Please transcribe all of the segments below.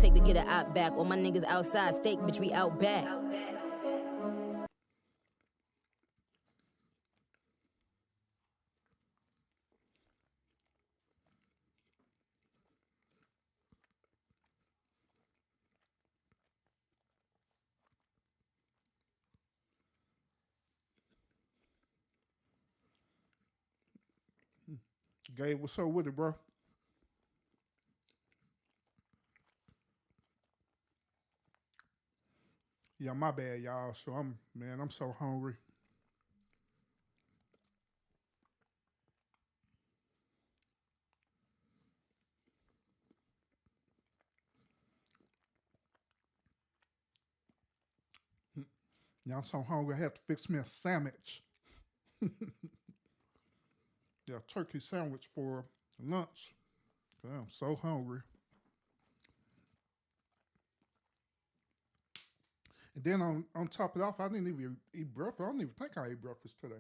take to get a op back. All my niggas outside, steak, bitch, we out back. Gabe, what's up with it, bro? Yeah, my bad, y'all. So I'm so hungry. Yeah, I'm so hungry. I have to fix me a sandwich. Yeah, turkey sandwich for lunch. I'm so hungry. And then on top of it off, I didn't even eat breakfast. I don't even think I ate breakfast today.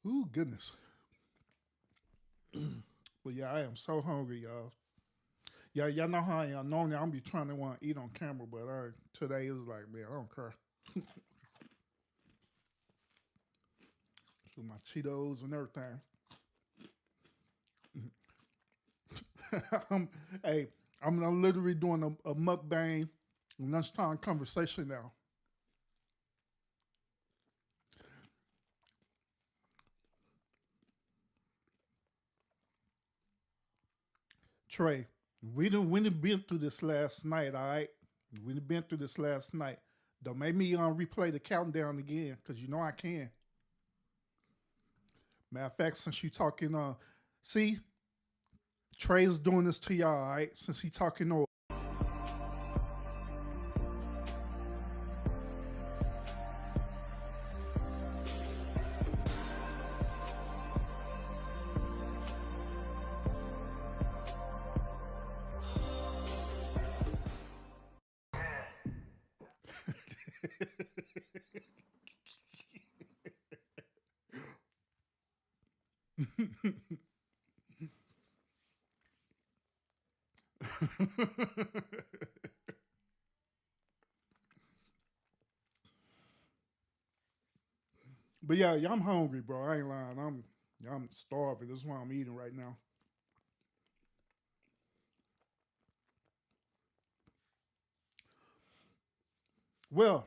Ooh, goodness. But yeah, I am so hungry, y'all. Yeah, y'all know how I am. Normally I'm be trying to want to eat on camera, but today is like, man, I don't care. With my Cheetos and everything. I'm, hey, I'm literally doing a mukbang lunchtime conversation now. Trey, we done been through this last night, all right? We done been through this last night. Don't make me replay the countdown again, because you know I can. Matter of fact, since you talking, see, Trey's doing this to y'all, all right? Since he talking over. But yeah, I'm hungry, bro. I ain't lying. I'm starving. This is why I'm eating right now. Well,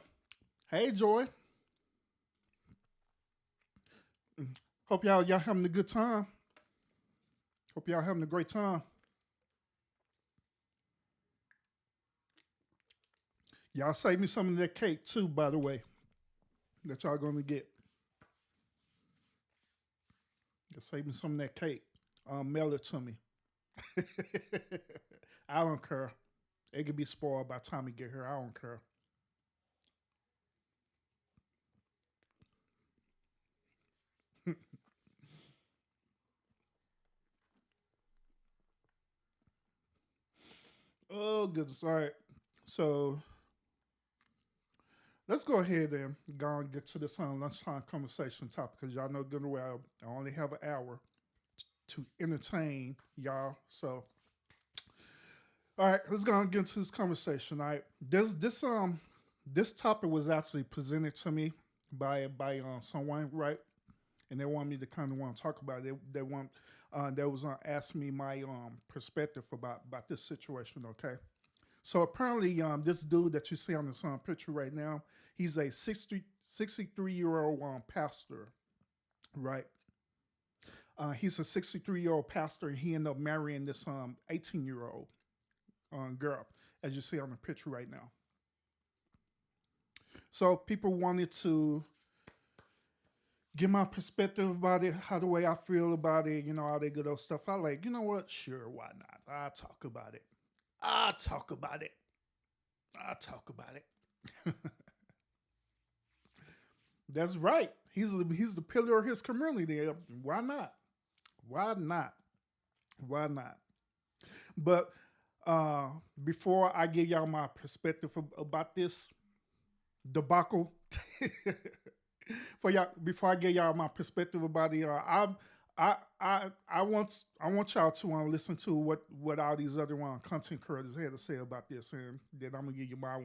hey Joy. Hope y'all having a good time. Hope y'all having a great time. Y'all save me some of that cake too, by the way. That y'all gonna get. Y'all save me some of that cake. Mail it to me. I don't care. It could be spoiled by the time we get here. I don't care. Oh goodness. All right. So let's go ahead and go and get to this lunchtime conversation topic because y'all know good and well I only have an hour to entertain y'all. So all right, let's go and get into this conversation. All right. This topic was actually presented to me by someone, right? And they want me to kind of want to talk about it. They was ask me my perspective about this situation. Okay, so apparently this dude that you see on this picture right now, he's a 63-year-old pastor, right? He's a 63-year-old pastor, and he ended up marrying this 18-year-old girl, as you see on the picture right now. So people wanted to get my perspective about it, how the way I feel about it, all that good old stuff. I like, you know what? Sure, why not? I'll talk about it. I'll talk about it. I'll talk about it. That's right. He's the pillar of his community. Why not? Why not? Why not? But uh, before I give y'all my perspective about this debacle, For y'all, before I get y'all my perspective about it, I want y'all to listen to what all these other content creators had to say about this, and then I'm gonna give you my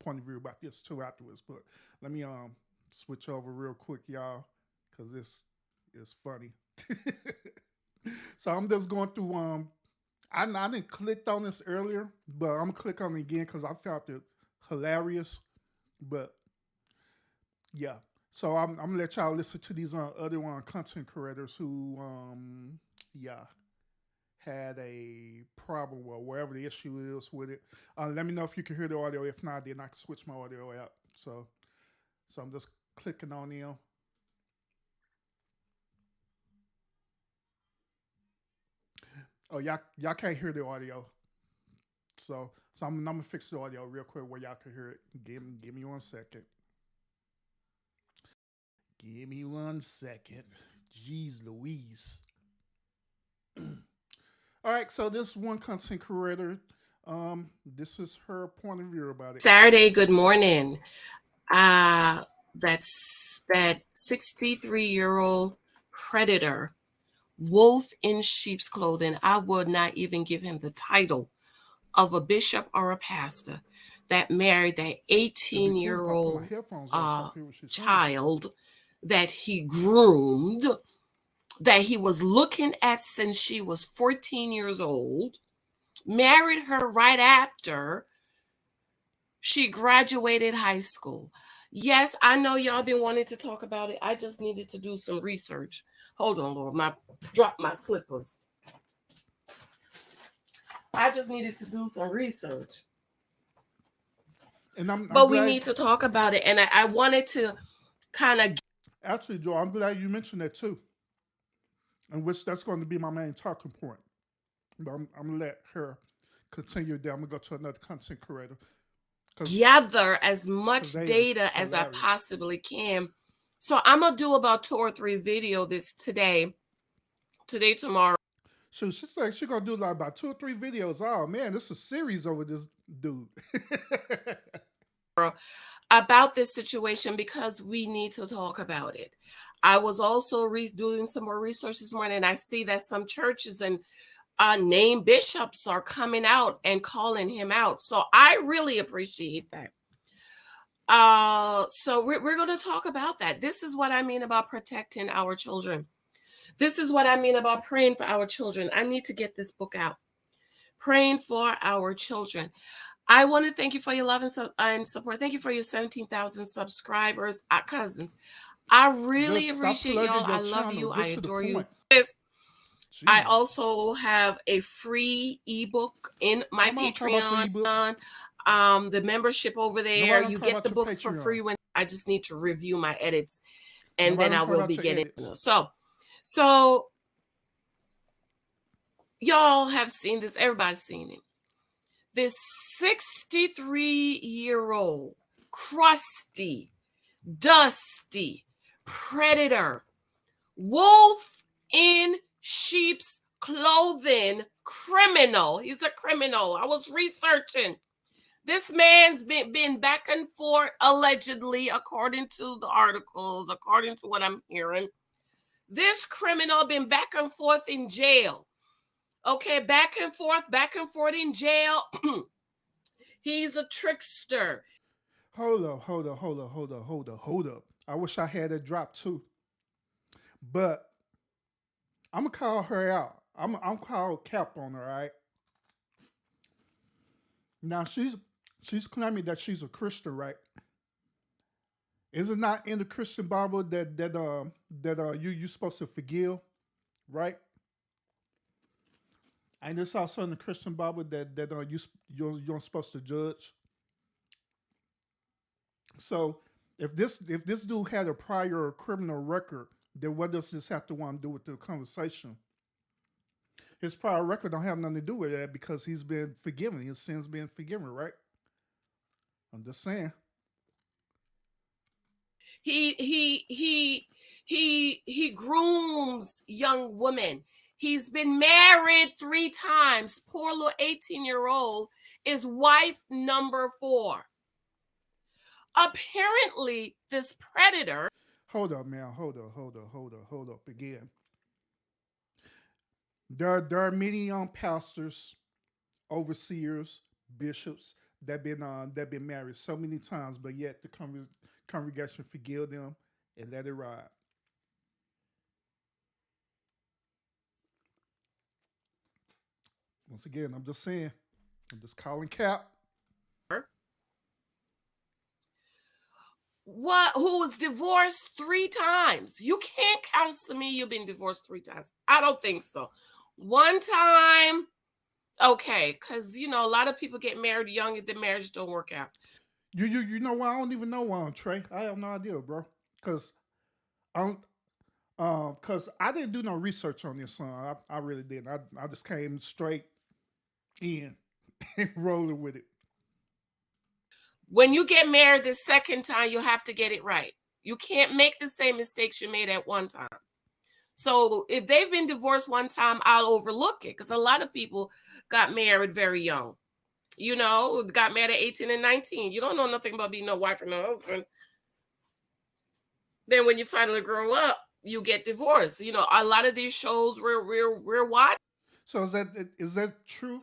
point of view about this too afterwards. But let me switch over real quick, y'all, because this is funny. So I'm just going through I didn't click on this earlier, but I'm gonna click on it again because I found it hilarious. But yeah, so I'm gonna let y'all listen to these other content creators who yeah had a problem or whatever the issue is with it. Let me know if you can hear the audio. If not, then I can switch my audio out. So I'm just clicking on them. Oh, y'all can't hear the audio. So I'm gonna fix the audio real quick where y'all can hear it. Give me 1 second. Give me 1 second. Jeez Louise. All right, so this one content creator, this is her point of view about it. Saturday, good morning. That's that 63-year-old predator, wolf in sheep's clothing. I would not even give him the title of a bishop or a pastor that married that It'd be cool if I put my 18-year-old headphones on so I can hear what she's saying. child that he groomed, that he was looking at since she was 14 years old, married her right after she graduated high school. Yes, I know y'all been wanting to talk about it. I just needed to do some research. Hold on, Lord. Drop my slippers. I just needed to do some research. And I'm But we glad, need to talk about it. And I wanted to kind of actually, Joe, I'm glad you mentioned that too. And which that's going to be my main talking point. But I'm gonna let her continue there. I'm gonna go to another content creator. gather as much data as I hilarious. possibly can. So I'm gonna do about 2 or 3 video this today, tomorrow. So she's like she's gonna do like about 2 or 3 videos. Oh man, this is a series over this dude. About this situation because we need to talk about it. I was also doing some more research this morning, and I see that some churches and named bishops are coming out and calling him out. So I really appreciate that. So we're going to talk about that. This is what I mean about protecting our children. This is what I mean about praying for our children. I need to get this book out. Praying for our children. I want to thank you for your love and support. Thank you for your 17,000 subscribers, cousins. I really appreciate y'all. I love you. I adore you. I also have a free ebook in my Patreon. The membership over there, you get the books for free when I just need to review my edits, and then I will be getting. So y'all have seen this. Everybody's seen it. This 63-year-old crusty, dusty predator, wolf in sheep's clothing criminal. He's a criminal. I was researching. This man's been back and forth, allegedly, according to the articles, according to what I'm hearing. This criminal been back and forth in jail. Okay, back and forth in jail. He's a trickster. Hold up. I wish I had that drop too. But I'm gonna call her out. I'm call cap on her, right? Now she's claiming that she's a Christian, right? Is it not in the Christian Bible that you supposed to forgive, right? And it's also in the Christian Bible that you're supposed to judge. So if this dude had a prior criminal record, then what does this have to want to do with the conversation? His prior record don't have nothing to do with that because he's been forgiven. His sins been forgiven, right? I'm just saying. He grooms young women. He's been married 3 times. Poor little 18-year-old is wife number 4. Apparently, this predator. hold up, man. Hold up again. There are many young pastors, overseers, bishops that been married so many times, but yet the congregation forgive them and let it ride. Once again, I'm just saying, I'm just calling cap. What who was divorced 3 times? You can't counsel me you've been divorced 3 times. I don't think so. One time, okay, because a lot of people get married young and the marriage don't work out. You know why I don't even know why, Trey. I have no idea, bro. Cause I don't cause I didn't do no research on this song. I really didn't. I just came straight in and rolling with it. When you get married the second time, you have to get it right. You can't make the same mistakes you made at one time. So if they've been divorced one time, I'll overlook it because a lot of people got married very young. Got married at 18 and 19. You don't know nothing about being a wife or no husband. Then when you finally grow up, you get divorced. A lot of these shows we're watching. So is that true?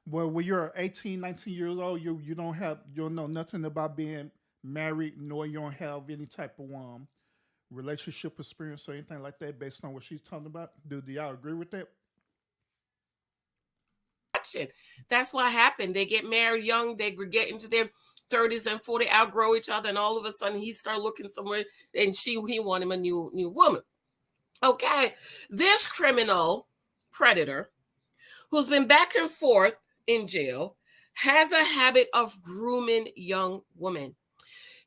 Well, when you're 18, 19 years old, you don't know nothing about being married, nor you don't have any type of relationship experience or anything like that based on what she's talking about. Do y'all agree with that? That's what happened. They get married young, they get into their 30s and 40, outgrow each other, and all of a sudden he start looking somewhere and he want him a new woman. Okay. This criminal predator who's been back and forth in jail has a habit of grooming young women.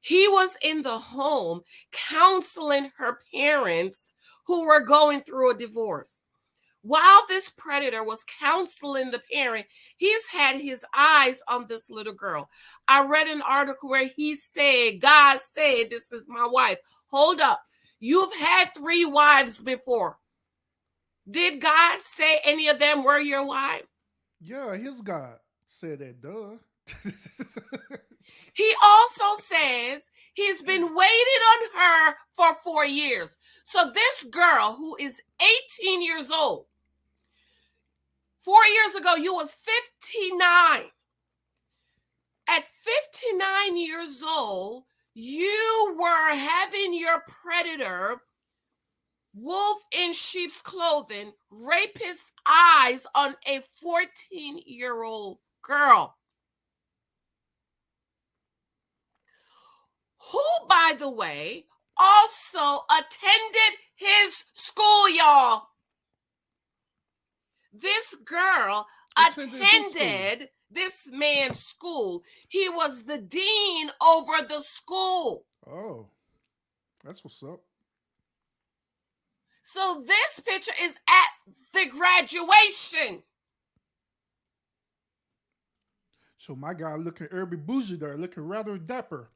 He was in the home counseling her parents who were going through a divorce. While this predator was counseling the parent, he's had his eyes on this little girl. I read an article where he said, God said, this is my wife. Hold up. You've had 3 wives before. Did God say any of them were your wife? Yeah, his God said that, duh. He also says he's been waiting on her for 4 years. So this girl who is 18 years old, 4 years ago, you was 59. At 59 years old, you were having your predator, wolf in sheep's clothing, rape his eyes on a 14-year-old girl. Who, by the way, also attended his school, y'all. This girl attended this man's school. He was the dean over the school. Oh, that's what's up. So this picture is at the graduation. So my guy looking Irby Bougie there, looking rather dapper.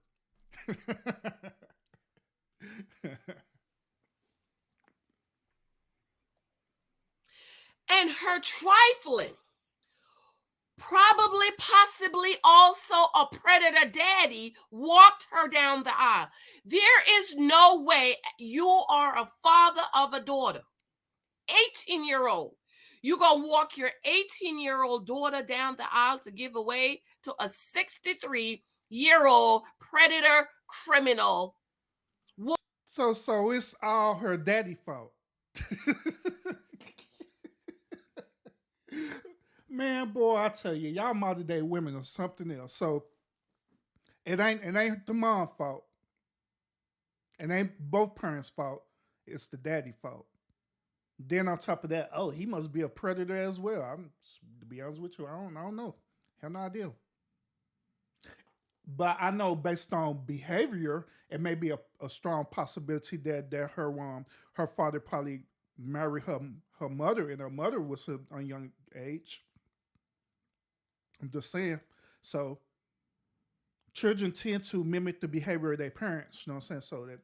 And her trifling, probably, possibly also a predator daddy, walked her down the aisle. There is no way you are a father of a daughter, 18-year-old. You gonna walk your 18-year-old daughter down the aisle to give away to a 63-year-old predator criminal? So it's all her daddy fault. Man, boy, I tell you, y'all modern day women are something else. So it ain't the mom fault. It ain't both parents' fault. It's the daddy fault. Then on top of that, oh, he must be a predator as well. To be honest with you, I don't know. Have no idea. But I know based on behavior, it may be a strong possibility that her father probably married her mother, and her mother was a young age. I'm just saying. So children tend to mimic the behavior of their parents. You know what I'm saying? So that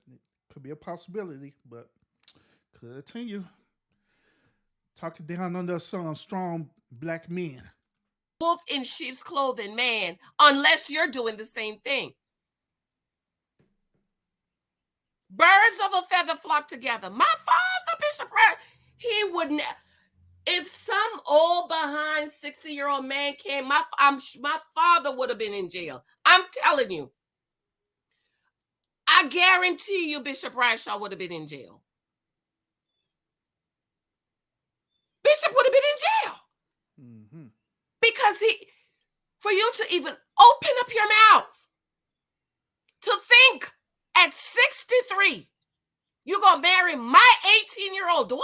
could be a possibility, but continue talking down on some strong black men. Wolf in sheep's clothing, man, unless you're doing the same thing. Birds of a feather flock together. My father, Bishop Pratt, he would never. If some old behind 60-year-old man came, my father would have been in jail. I'm telling you. I guarantee you Bishop Bradshaw would have been in jail. Bishop would have been in jail. Mm-hmm. Because for you to even open up your mouth to think at 63, you're going to marry my 18-year-old daughter?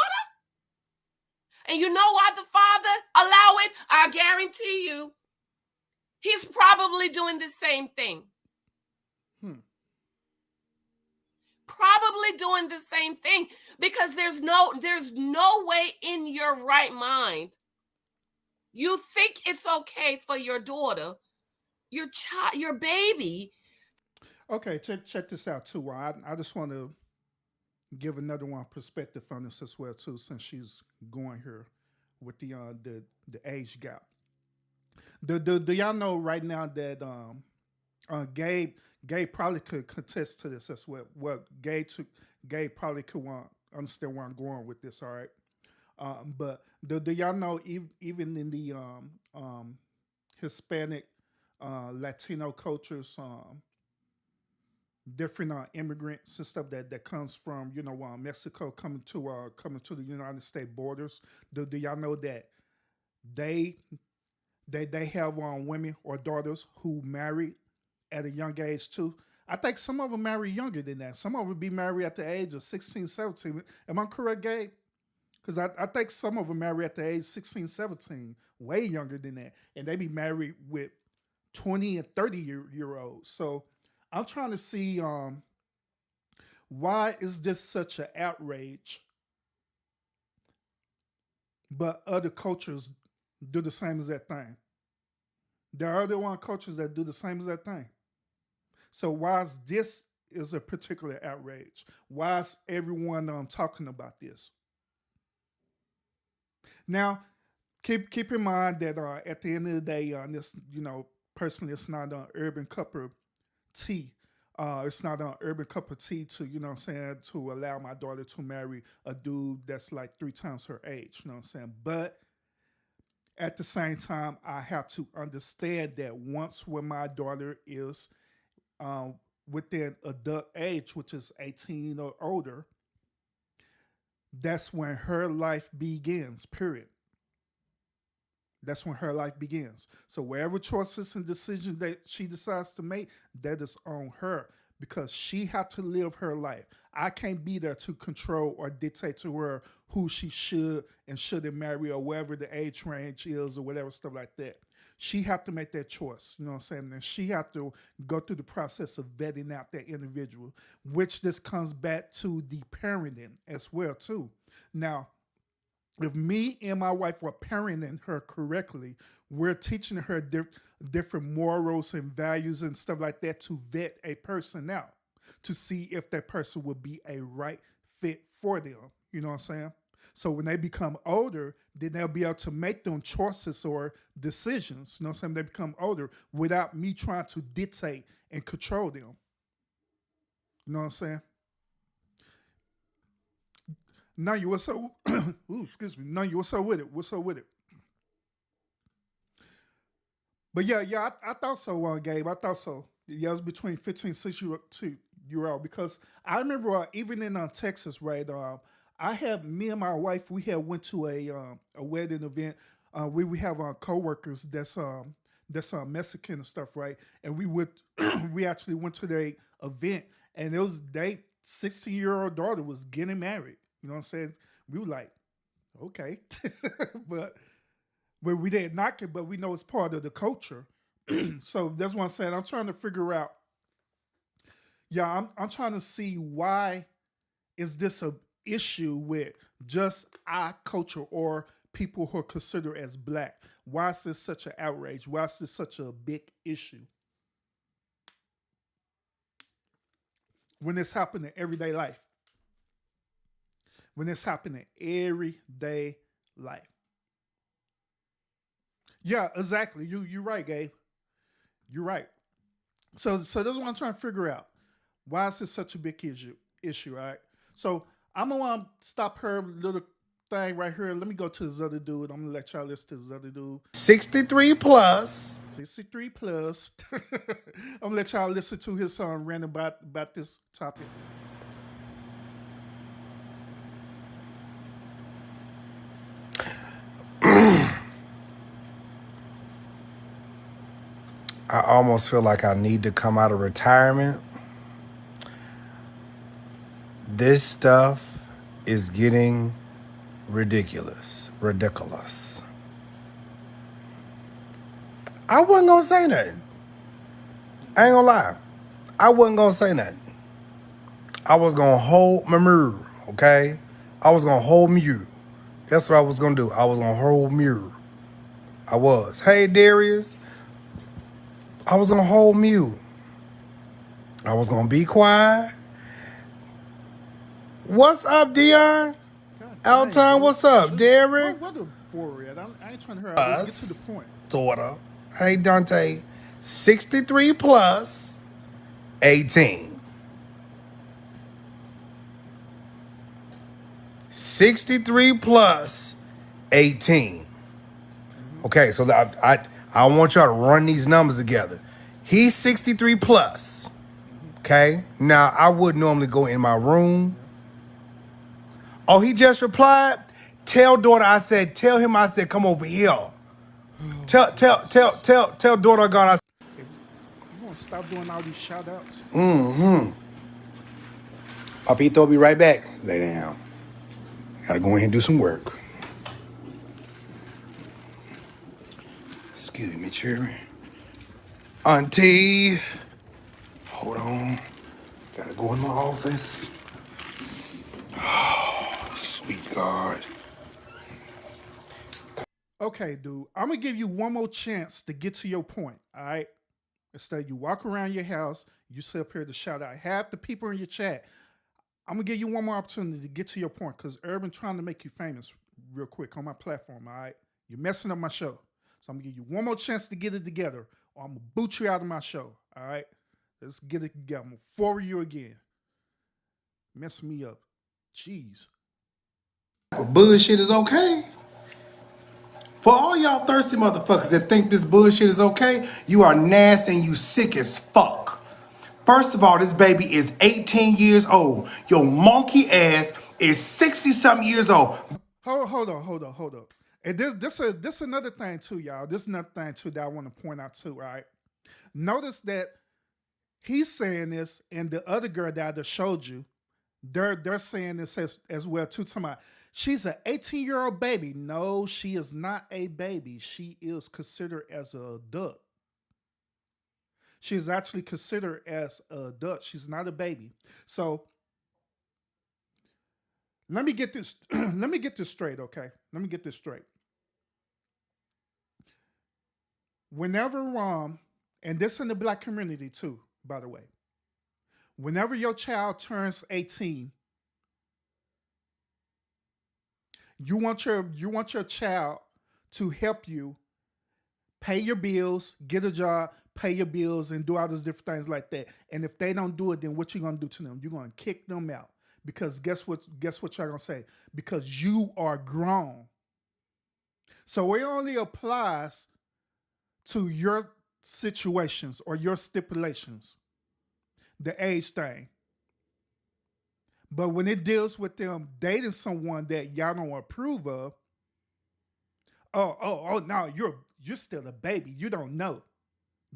And you know why the father allow it? I guarantee you, he's probably doing the same thing. Probably doing the same thing because there's no way in your right mind you think it's okay for your daughter, your child, your baby. Okay, check this out too. I just want to give another one perspective on this as well too, since she's going here with the age gap. Do y'all know right now that Gabe probably could contest to this as well. Well, Gabe probably could understand where I'm going with this. All right, but do y'all know even in the Hispanic Latino cultures, different immigrants and stuff that comes from Mexico coming to the United States borders. Do y'all know that they they have women or daughters who married at a young age too? I think some of them marry younger than that. Some of them be married at the age of 16, 17. Am I correct, Gabe? Because I think some of them marry at the age 16, 17, way younger than that. And they be married with 20 and 30 year olds. So I'm trying to see why is this such an outrage, but other cultures do the same as that thing. There are other cultures that do the same as that thing. So why is this is a particular outrage? Why is everyone talking about this? Now, keep in mind that at the end of the day, this personally, it's not an urban cup of tea. It's not an urban cup of tea to what I'm saying, to allow my daughter to marry a dude that's like 3 times her age. You know what I'm saying? But at the same time, I have to understand that once when my daughter is um, within adult age, which is 18 or older, that's when her life begins, period. That's when her life begins. So wherever choices and decisions that she decides to make, that is on her because she had to live her life. I can't be there to control or dictate to her who she should and shouldn't marry or whatever the age range is or whatever stuff like that. She have to make that choice, you know what I'm saying? And she have to go through the process of vetting out that individual, which this comes back to the parenting as well too. Now, if me and my wife were parenting her correctly, we're teaching her different morals and values and stuff like that to vet a person out to see if that person would be a right fit for them. You know what I'm saying? So when they become older, then they'll be able to make them choices or decisions. You know what I'm saying? They become older without me trying to dictate and control them. You know what I'm saying? Now you what's up? Ooh, excuse me. Now you what's up with it? What's up with it? But yeah, I thought so, Gabe. I thought so. Yeah, it was between 15 and 6 year old because I remember even in Texas, right? I had me and my wife. We had went to a wedding event. We have coworkers that's Mexican and stuff, right? And we would we actually went to their event, and it was they 16-year-old daughter was getting married. You know what I'm saying? We were like, okay, but we didn't knock it, but we know it's part of the culture. So that's what I'm saying. I'm trying to figure out. Yeah, I'm trying to see why is this a issue with just our culture or people who are considered as black? Why is this such an outrage? Why is this such a big issue when it's happening in everyday life? When it's happening in everyday life. Yeah, exactly. You're right, Gabe. You're right. So that's what I'm trying to figure out. Why is this such a big issue, all right? So I'm going to stop her little thing right here. Let me go to this other dude. I'm going to let y'all listen to this other dude. 63 plus. 63 plus. I'm going to let y'all listen to his song random about this topic. I almost feel like I need to come out of retirement. This stuff is getting ridiculous. Ridiculous. I wasn't going to say nothing. I ain't going to lie. I wasn't going to say nothing. I was going to hold my mirror, okay? I was going to hold mute. That's what I was going to do. I was going to hold mirror. I was. Hey, Darius. I was going to hold mute. I was going to be quiet. What's up, Dion? Alton, what's up, Derek? What a forward. I ain't trying to hear all this. Get to the point. Daughter. Hey, Dante. 63 plus 18. 63 plus 18. Okay, so I want y'all to run these numbers together. He's 63 plus. Okay, now I would normally go in my room. Oh, he just replied. Tell daughter tell him I said come over here. Tell daughter God I said. Hey, you want to stop doing all these shout outs? Papito will be right back. Lay down. Gotta go in and do some work. Excuse me, Cherry. Auntie. Hold on. Gotta go in my office. Oh, sweet God. Okay, dude. I'm going to give you one more chance to get to your point, all right? Instead, you walk around your house, you sit up here to shout out half the people in your chat. I'm going to give you one more opportunity to get to your point because Urban trying to make you famous real quick on my platform, all right? You're messing up my show. So I'm going to give you one more chance to get it together or I'm going to boot you out of my show, all right? Let's get it together. I'm going to forward you again. Messing me up. Jeez. But bullshit is okay. For all y'all thirsty motherfuckers that think this bullshit is okay, you are nasty and you sick as fuck. First of all, this baby is 18 years old. Your monkey ass is 60-something years old. Hold up. And this another thing too, y'all. This is another thing too that I want to point out too, right? Notice that he's saying this, and the other girl that I just showed you, they're saying this as well too. Talking about she's an 18-year-old baby. No, she is not a baby. She is considered as an adult. She is actually considered as an adult. She's not a baby. So let me get this. Let me get this straight, okay? Let me get this straight. Whenever and this in the black community too, by the way. Whenever your child turns 18, you want your child to help you pay your bills, get a job, pay your bills, and do all those different things like that. And if they don't do it, then what you gonna do to them? You're gonna kick them out. Because guess what y'all gonna say? Because you are grown. So it only applies to your situations or your stipulations, the age thing. But when it deals with them dating someone that y'all don't approve of, no, you're still a baby. You don't know.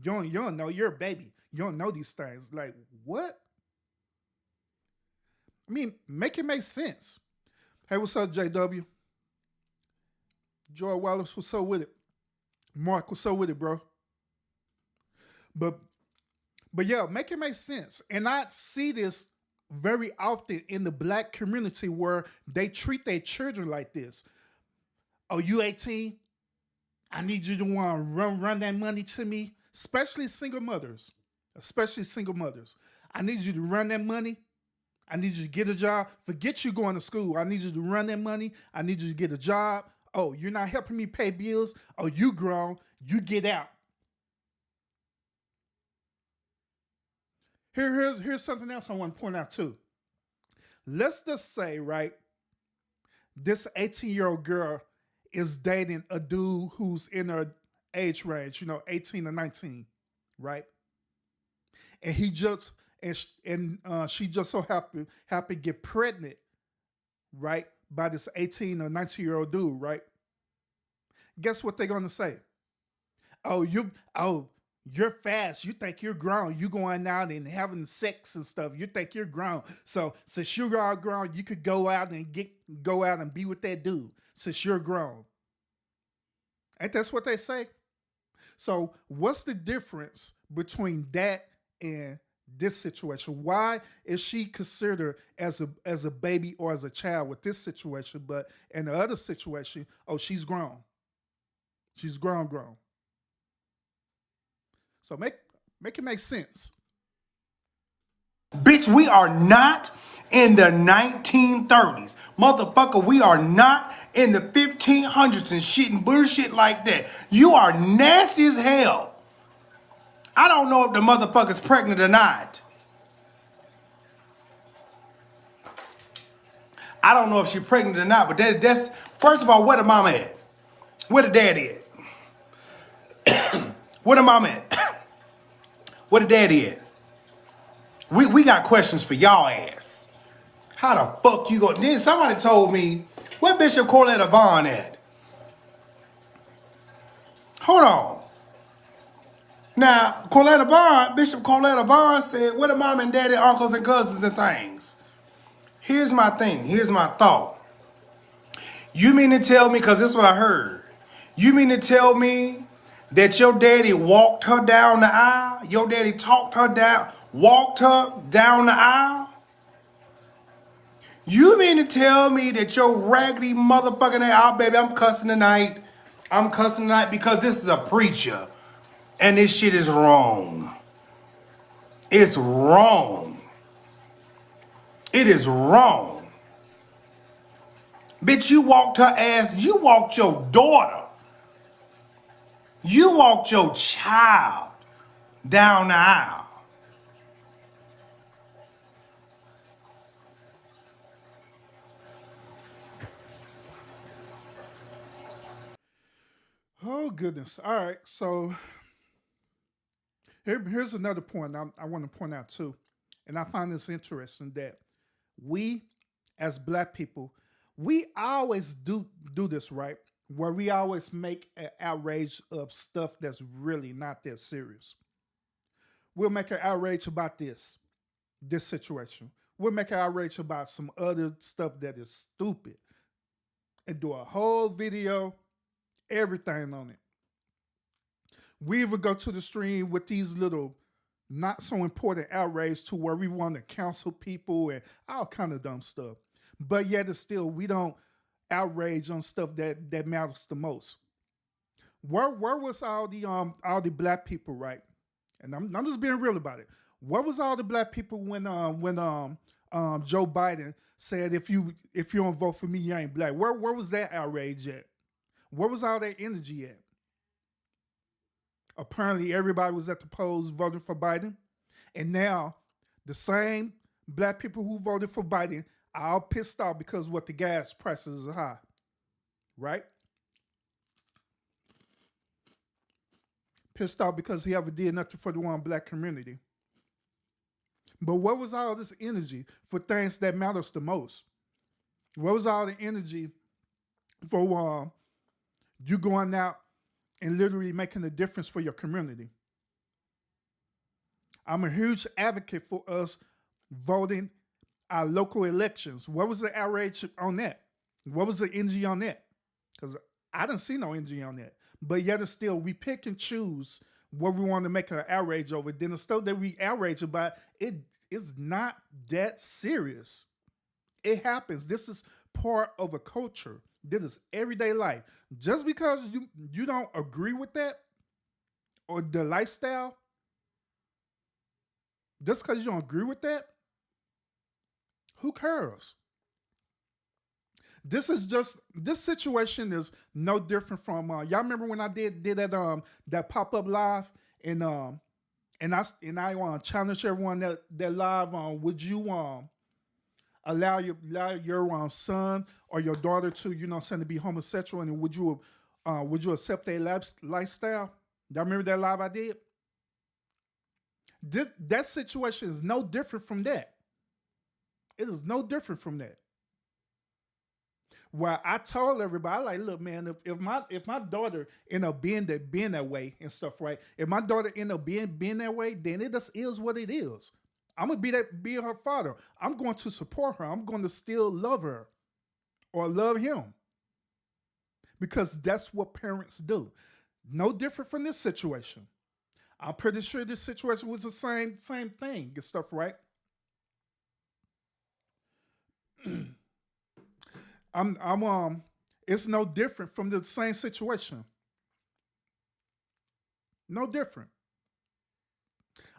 You don't know. You're a baby. You don't know these things. Like, what? I mean, make it make sense. Hey, what's up, JW? Joy Wallace, what's up with it? Mark, what's up with it, bro? But yeah, make it make sense. And I see this very often in the black community where they treat their children like this. Oh, you 18? I need you to want to run that money to me, especially single mothers. I need you to run that money. I need you to get a job. Forget you going to school. I need you to run that money. I need you to get a job. Oh, you're not helping me pay bills. Oh, you grown. You get out. Here's something else I want to point out too. Let's just say, right, this 18-year-old girl is dating a dude who's in her age range, 18 or 19, right? And he just she just so happy get pregnant, right, by this 18 or 19-year-old dude, right? Guess what they're gonna say? Oh, you're fast. You think you're grown. You going out and having sex and stuff. You think you're grown. So since you're all grown, you could go out and be with that dude. Since you're grown, ain't that's what they say? So what's the difference between that and this situation? Why is she considered as a baby or as a child with this situation, but in the other situation, oh, she's grown. She's grown. So make it make sense. Bitch, we are not in the 1930s. Motherfucker, we are not in the 1500s and shit and bullshit like that. You are nasty as hell. I don't know if the motherfucker's pregnant or not. I don't know if she's pregnant or not, but that's first of all, where the mama at? Where the daddy at? Where the mama at? Where the daddy at? We got questions for y'all ass. How the fuck you go? Then somebody told me, where Bishop Corletta Vaughn at? Hold on. Now, Bishop Corletta Vaughn said, where the mom and daddy, uncles and cousins and things? Here's my thing. Here's my thought. You mean to tell me, because this is what I heard, you mean to tell me that your daddy walked her down the aisle? Your daddy walked her down the aisle? You mean to tell me that your raggedy motherfucking ass, oh baby, I'm cussing tonight because this is a preacher and this shit is wrong. It's wrong. It is wrong. Bitch, you walked her ass, you walked your daughter. You walked your child down the aisle. Oh goodness. All right. So here's another point I want to point out too. And I find this interesting that we as black people, we always do this, right? Where we always make an outrage of stuff that's really not that serious. We'll make an outrage about this situation. We'll make an outrage about some other stuff that is stupid and do a whole video, everything on it. We even go to the stream with these little not so important outrage to where we want to counsel people and all kind of dumb stuff. But yet it's still we don't outrage on stuff that matters the most. Where was all the black people, right? And I'm just being real about it. Where was all the black people when Joe Biden said if you don't vote for me, you ain't black? Where was that outrage at? Where was all that energy at? Apparently everybody was at the polls voting for Biden. And now the same black people who voted for Biden are all pissed off because what the gas prices are high. Right? Pissed off because he ever did nothing for the one black community. But what was all this energy for things that matters the most? What was all the energy for you going out and literally making a difference for your community? I'm a huge advocate for us voting our local elections. What was the outrage on that? What was the energy on that? Because I didn't see no energy on that. But yet it's still, we pick and choose what we want to make an outrage over. Then the stuff that we outrage about, it is not that serious. It happens. This is part of a culture. This is everyday life. Just because you don't agree with that or the lifestyle, just because you don't agree with that, who cares? This situation is no different from y'all remember when I did that pop-up live and I challenge everyone that live on would you allow your son or your daughter to, you know what I'm saying, to be homosexual, and would you accept their lifestyle? Y'all remember that live I did? That situation is no different from that. It is no different from that. Well, I told everybody, I like, look, man, if my daughter end up being that way and stuff, right? If my daughter end up being that way, then it just is what it is. I'm gonna be her father. I'm going to support her. I'm going to still love her or love him. Because that's what parents do. No different from this situation. I'm pretty sure this situation was the same thing and stuff, right? It's no different from the same situation. No different.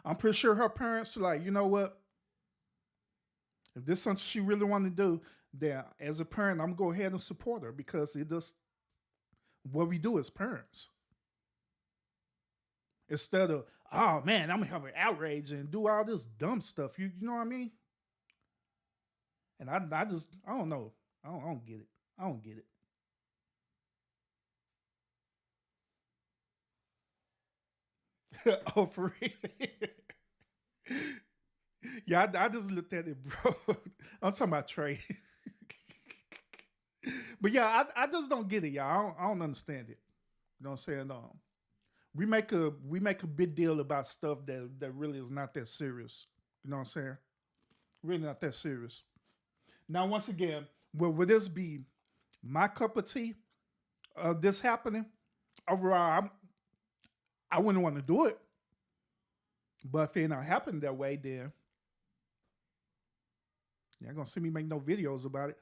I'm pretty sure her parents are like, you know what? If this is something she really want to do, then as a parent, I'm gonna go ahead and support her because it does what we do as parents. Instead of, oh man, I'm gonna have an outrage and do all this dumb stuff. You know what I mean? And I don't know. I don't get it. I don't get it. Oh, for real? Yeah, I just looked at it, bro. I'm talking about Trey. But yeah, I just don't get it, y'all. I don't understand it. You know what I'm saying? We make a big deal about stuff that really is not that serious. You know what I'm saying? Really not that serious. Now, once again, would this be my cup of tea of this happening? Overall, I wouldn't want to do it. But if it not happening that way, then you're not gonna see me make no videos about it.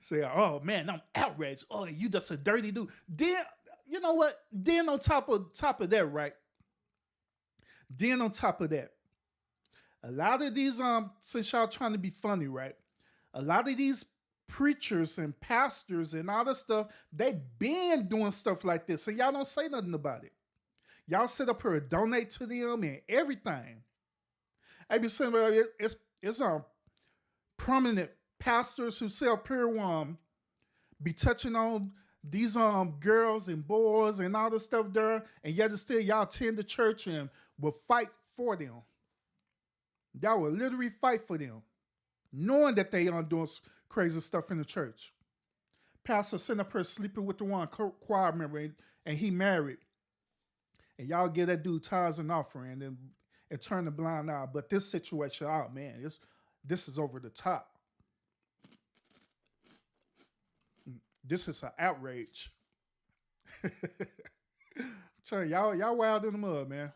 Say, oh man, I'm outraged. Oh, you just a dirty dude. Then you know what? Then on top of that, right? Then on top of that, a lot of these since y'all trying to be funny, right? A lot of these preachers and pastors and all this stuff, they been doing stuff like this, and y'all don't say nothing about it. Y'all sit up here and donate to them and everything. I be saying, well, it's prominent pastors who sit up here be touching on these girls and boys and all this stuff there, and yet still y'all attend the church and will fight for them. Y'all will literally fight for them, knowing that they are doing crazy stuff in the church. Pastor sitting up here sleeping with the one choir member, and he married. And y'all give that dude tithes and offering and turn the blind eye. But this situation, oh man, this is over the top. This is an outrage. Tell y'all wild in the mud, man.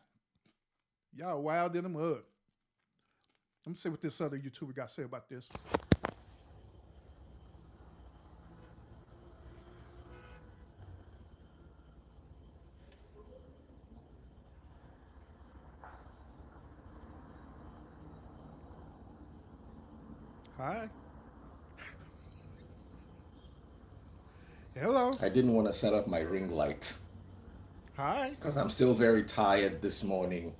Y'all wild in the mud. Let me see what this other YouTuber got to say about this. Hi. Hello. I didn't want to set up my ring light. Hi. Because I'm still very tired this morning.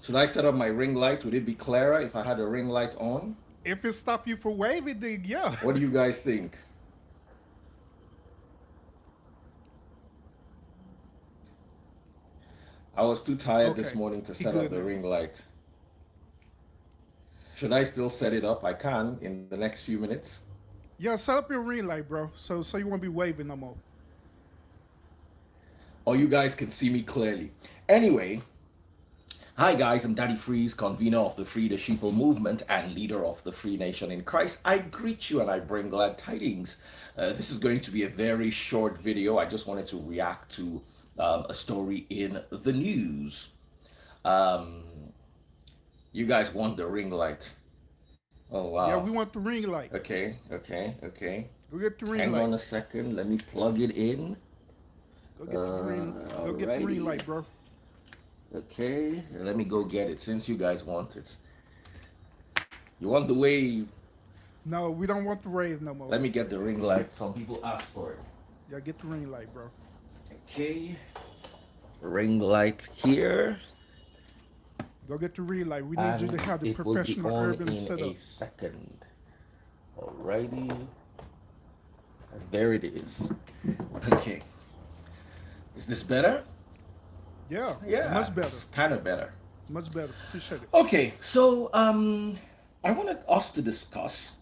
Should I set up my ring light? Would it be clearer if I had a ring light on? If it stopped you from waving, then yeah. What do you guys think? I was too tired this morning to set up the ring light. Should I still set it up? I can in the next few minutes. Yeah, set up your ring light, bro. So you won't be waving no more. Or you guys can see me clearly. Anyway, hi guys, I'm Daddy Freeze, convener of the Free the Sheeple movement and leader of the Free Nation in Christ. I greet you and I bring glad tidings. This is going to be a very short video. I just wanted to react to a story in the news. You guys want the ring light? Oh wow. Yeah, we want the ring light. Okay. Go get the ring light. Hang on a second. Let me plug it in. Go get the ring light, bro. Okay, let me go get it since you guys want it. You want the wave? No, we don't want the wave no more. Let me get the ring light. Some people ask for it. Yeah, get the ring light, bro. Okay. Ring light here. Go get the read. Like we need you And to have the it will be professional on urban in a setup. second. Alrighty. And there it is. Okay. Is this better? Yeah, Yeah, much better. it's kind of better. Much better. Appreciate it. Okay, so I wanted us to discuss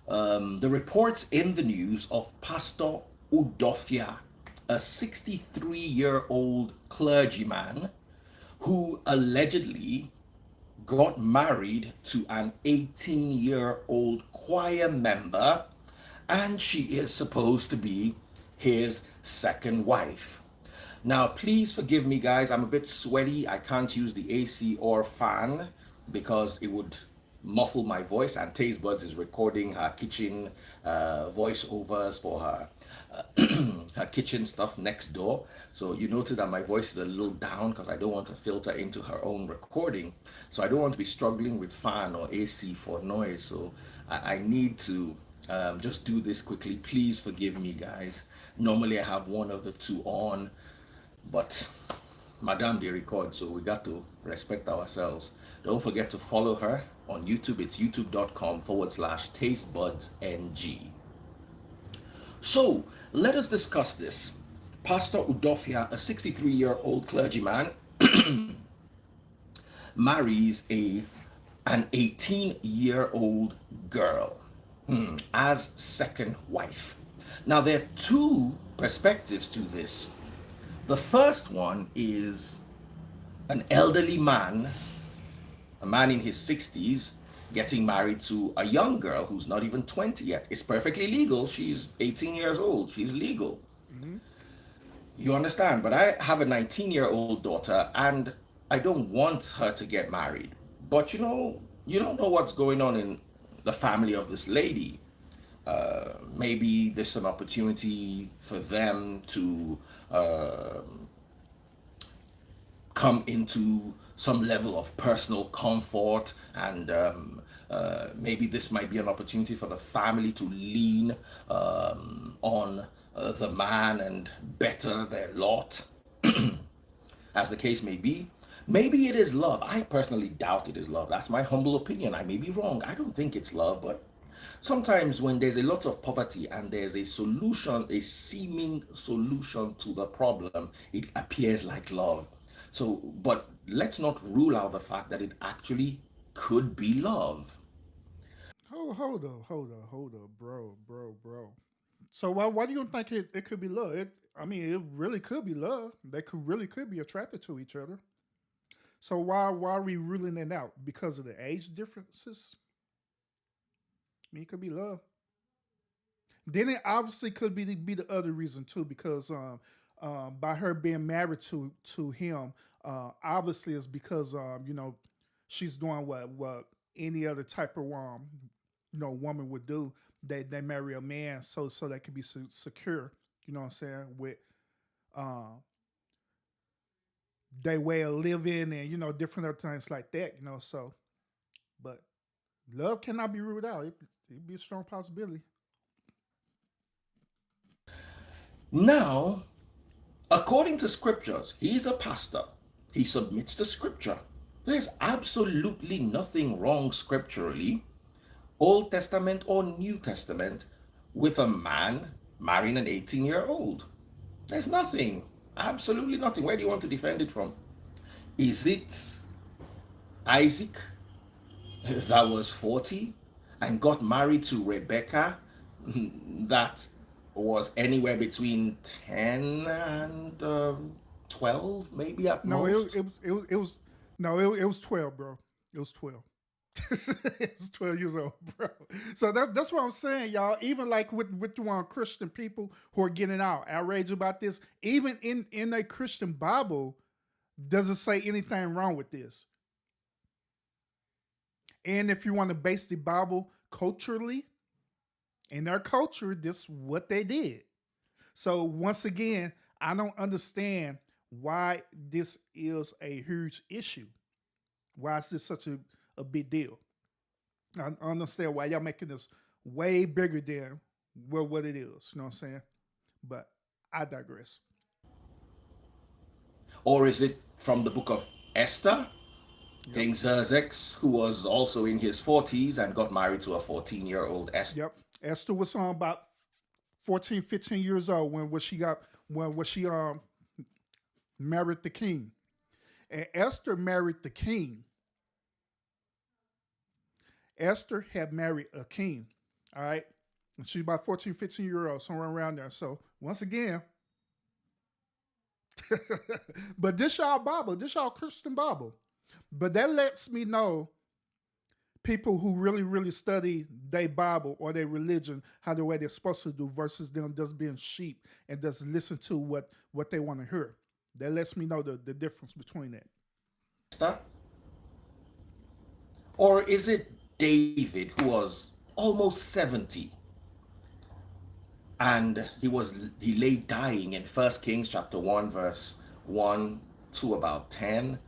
the reports in the news of Pastor Udofia, a 63-year-old clergyman who allegedly got married to an 18-year-old choir member, and she is supposed to be his second wife. Now, please forgive me, guys. I'm a bit sweaty. I can't use the AC or fan because it would muffle my voice. And Taste Buds is recording her kitchen voiceovers for her her kitchen stuff next door. So you notice that my voice is a little down because I don't want to filter into her own recording. So I don't want to be struggling with fan or AC for noise. So I need to just do this quickly. Please forgive me, guys. Normally I have one of the two on, but Madame they record, so we got to respect ourselves. Don't forget to follow her on YouTube. It's youtube.com/tastebudsng. So let us discuss this. Pastor Udofia, a 63-year-old clergyman, marries an 18-year-old girl as second wife. Now there are two perspectives to this. The first one is an elderly man, a man in his 60s, getting married to a young girl who's not even 20 yet. It's perfectly legal. She's 18 years old. She's legal. Mm-hmm. You understand? But I have a 19-year-old daughter and I don't want her to get married. But you don't know what's going on in the family of this lady. Maybe there's an opportunity for them to come into some level of personal comfort, and maybe this might be an opportunity for the family to lean on the man and better their lot, as the case may be. Maybe it is love. I personally doubt it is love. That's my humble opinion. I may be wrong. I don't think it's love, but sometimes when there's a lot of poverty and there's a solution, a seeming solution to the problem, it appears like love. So, but let's not rule out the fact that it actually could be love. Hold up, bro. So why do you think it could be love? I mean, it really could be love. They could be attracted to each other. So why are we ruling it out? Because of the age differences? I mean, it could be love. Then it obviously could be the other reason too, because by her being married to him, obviously it's because she's doing what any other type of woman would do. They marry a man so they can be secure. You know what I'm saying, with uh, their way of living and different other things like that. So but love cannot be ruled out. It'd be a strong possibility. Now, according to scriptures, he's a pastor. He submits to scripture. There's absolutely nothing wrong scripturally, Old Testament or New Testament, with a man marrying an 18-year-old. There's nothing. Absolutely nothing. Where do you want to defend it from? Is it Isaac that was 40 and got married to Rebecca that was anywhere between 10 and 12, maybe at No, most? it was no, it was 12, bro. It was 12. It's 12 years old, bro. So that's what I'm saying, y'all. Even like with the Christian people who are getting outraged about this, even in a Christian Bible, doesn't say anything wrong with this. And if you want to base the Bible culturally, in their culture, this is what they did. So once again, I don't understand why this is a huge issue. Why is this such a big deal? I understand why y'all making this way bigger than what it is. You know what I'm saying? But I digress. Or is it from the book of Esther? Yep. King Xerxes, who was also in his 40s and got married to a 14-year-old Esther. Yep. Esther was about 14, 15 years old when she married the king. And Esther married the king. Esther had married a king. All right. And she's about 14, 15-year old, somewhere around there. So once again, but this y'all Bible, this y'all Christian Bible. But that lets me know people who really, really study their Bible or their religion, how the way they're supposed to do, versus them just being sheep and just listen to what they want to hear. That lets me know the difference between that. Esther? Or is it David, who was almost 70, and he lay dying in First Kings chapter 1 verse 1 to about 10,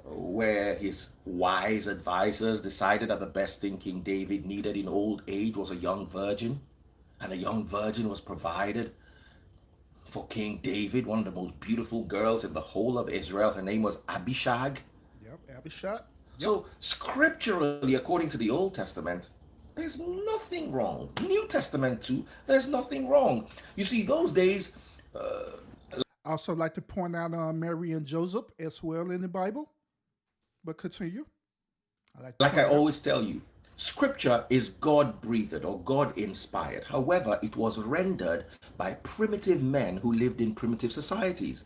where his wise advisors decided that the best thing King David needed in old age was a young virgin, and a young virgin was provided for King David, one of the most beautiful girls in the whole of Israel. Her name was Abishag. Yep, Abishai. Yep. So, scripturally, according to the Old Testament, there's nothing wrong. New Testament, too, there's nothing wrong. You see, those days, I also like to point out Mary and Joseph as well in the Bible. But continue. I like to like I point out. always tell you, scripture is God breathed or God inspired. However, it was rendered by primitive men who lived in primitive societies.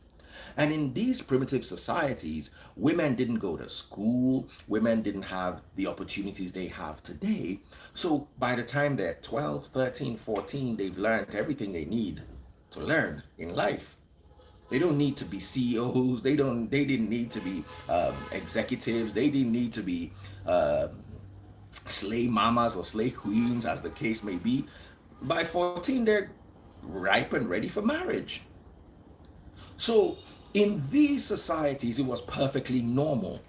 And in these primitive societies, women didn't go to school, women didn't have the opportunities they have today. So by the time they're 12, 13, 14, they've learned everything they need to learn in life. They don't need to be CEOs. They didn't need to be executives. They didn't need to be slay mamas or slay queens, as the case may be. By 14, they're ripe and ready for marriage. So in these societies, it was perfectly normal.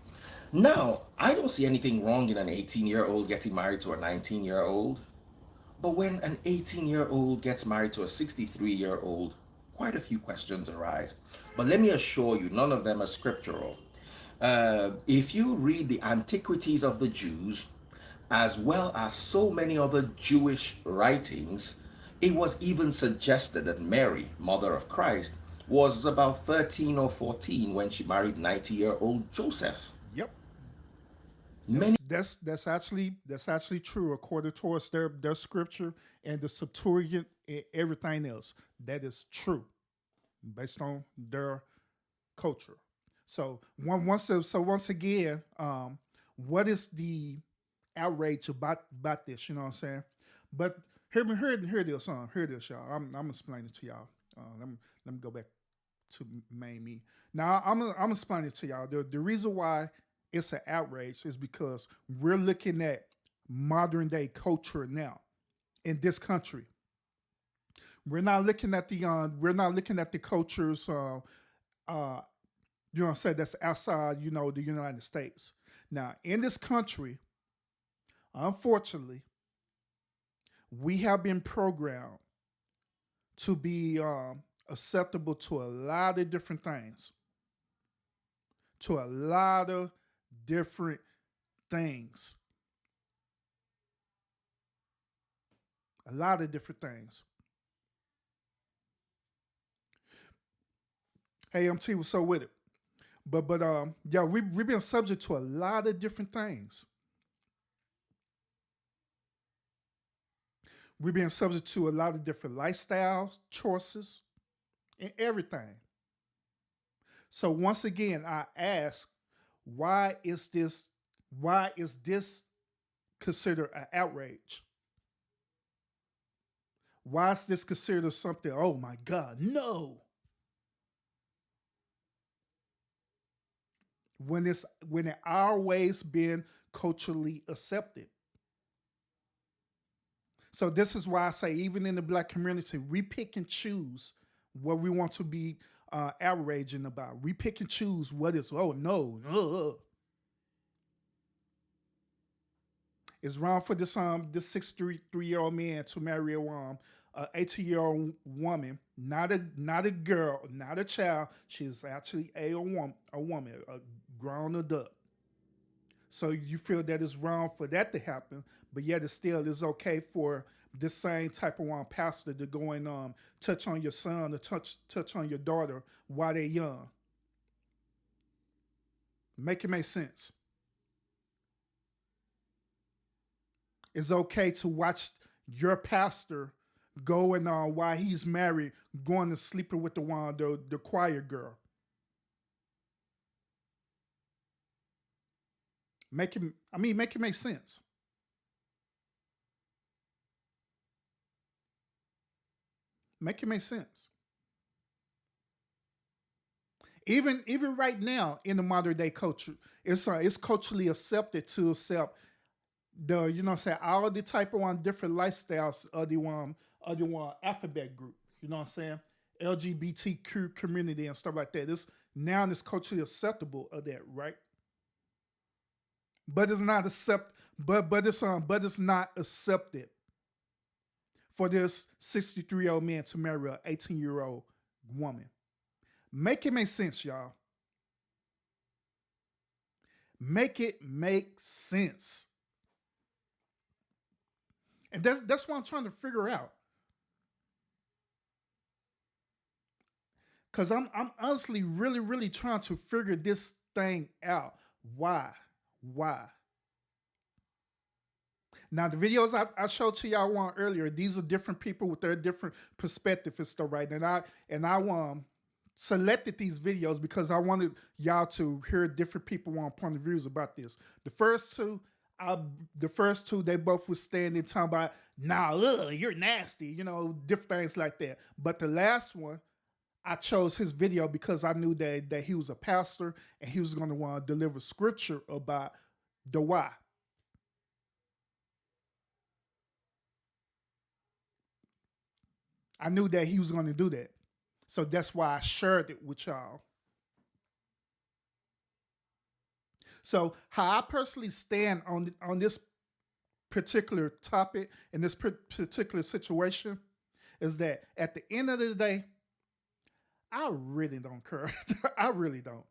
Now, I don't see anything wrong in an 18-year-old getting married to a 19-year-old. But when an 18-year-old gets married to a 63-year-old, quite a few questions arise. But let me assure you, none of them are scriptural. If you read the Antiquities of the Jews, as well as so many other Jewish writings, it was even suggested that Mary, mother of Christ, was about 13 or 14 when she married 90-year-old Joseph. Yep. Many That's actually true according towards their scripture and the Septuagint and everything else. That is true based on their culture. So once again, what is the outrage about this? You know what I'm saying? But hear this, hear this, y'all. I'm explaining to y'all. Let me go back to main me. Now I'm explaining to y'all the reason why it's an outrage is because we're looking at modern day culture now in this country. We're not looking at the cultures you know what I'm saying, that's outside, the United States. Now, in this country, unfortunately, we have been programmed to be acceptable to a lot of different things. To a lot of different things. A lot of different things. Hey, MT was so with it. But yeah, we've been subject to a lot of different things. We've been subject to a lot of different lifestyles, choices, and everything. So once again, I ask, why is this why is this considered an outrage? Why is this considered something, oh my God, no? When it always been culturally accepted. So this is why I say, even in the black community, we pick and choose what we want to be outraging about. We pick and choose what is, oh no, it's wrong for this 63-year-old man to marry a 18-year-old woman, not a girl, not a child. She's actually a woman, a grown adult. So you feel that it's wrong for that to happen, but yet it still is okay for this same type of pastor to go and touch on your son or touch on your daughter while they're young. Make it make sense. It's okay to watch your pastor going on while he's married, going and sleeping with the choir girl. Make it make sense. Make it make sense. Even right now in the modern day culture, it's culturally accepted to accept the all the type of different lifestyles of the one alphabet group. You know what I'm saying? LGBTQ community and stuff like that. It's culturally acceptable of that, right? But it's not but it's not accepted for this 63-year-old man to marry an 18-year-old woman. Make it make sense, y'all. Make it make sense. And that's what I'm trying to figure out. Because I'm honestly really, really trying to figure this thing out. Why? Why? Now, the videos I showed to y'all one earlier, these are different people with their different perspective and stuff, right? And I selected these videos because I wanted y'all to hear different people point of views about this. The first two, they both were standing talking about, nah, you're nasty, different things like that. But the last one, I chose his video because I knew that he was a pastor and he was going to want to deliver scripture about the why. I knew that he was going to do that. So that's why I shared it with y'all. So how I personally stand on this particular topic in this particular situation is that at the end of the day, I really don't care. I really don't.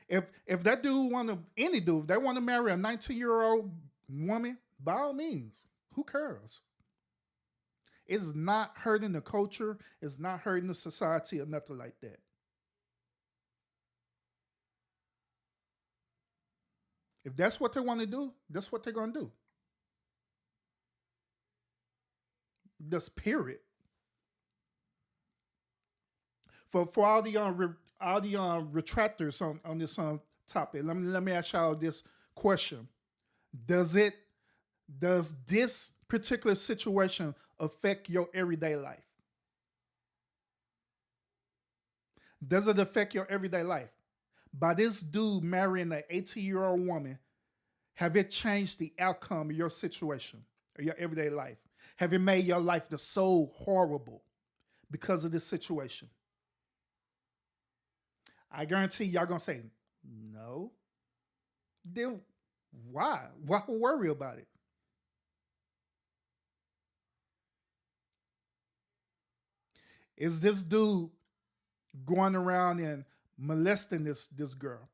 If that dude if they want to marry a 19-year-old woman, by all means, who cares? It's not hurting the culture. It's not hurting the society or nothing like that. If that's what they want to do, that's what they're gonna do. Just period. For all the retractors on this topic, let me ask y'all this question: Does this particular situation affect your everyday life? Does it affect your everyday life? By this dude marrying an 18-year-old woman, have it changed the outcome of your situation or your everyday life? Have it made your life so horrible because of this situation? I guarantee y'all gonna say no. Then why? Why worry about it? Is this dude going around and molesting this girl,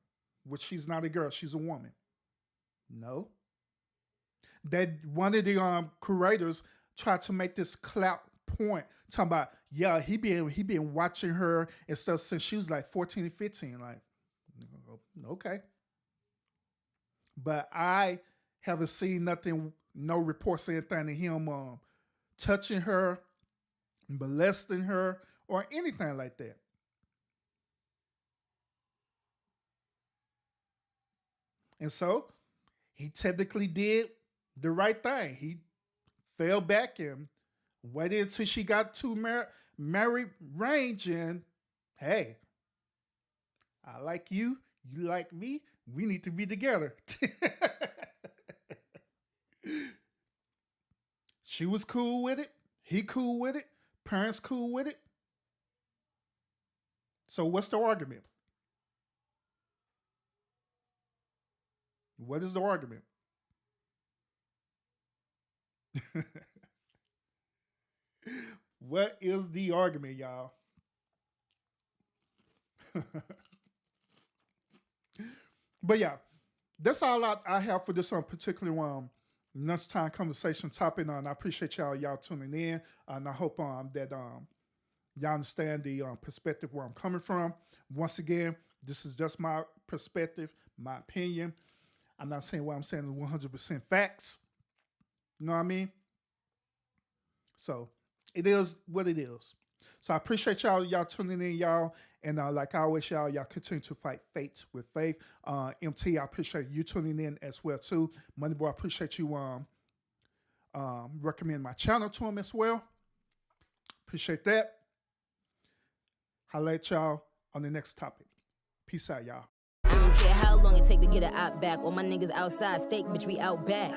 which she's not a girl, she's a woman? No. That one of the curators tried to make this clout point, talking about, yeah, he been watching her and stuff since she was like 14 and 15. Like, okay. But I haven't seen nothing, no reports or anything of him touching her, molesting her, or anything like that. And so he technically did the right thing. He fell back and waited until she got to married range. And hey, I like you, you like me, we need to be together. She was cool with it. He cool with it. Parents cool with it. So what's the argument? What is the argument? What is the argument, y'all? But yeah, that's all I have for this particular lunchtime conversation topic. And I appreciate y'all tuning in. And I hope that y'all understand the perspective where I'm coming from. Once again, this is just my perspective, my opinion. I'm not saying what I'm saying is 100% facts. You know what I mean? So it is what it is. So I appreciate y'all tuning in, y'all. And like I always, y'all continue to fight faith with faith. MT, I appreciate you tuning in as well too. Moneyboy, I appreciate you recommend my channel to him as well. Appreciate that. Holla at y'all on the next topic. Peace out, y'all. I don't care how long it take to get an op back. All my niggas outside, steak, bitch, we out back.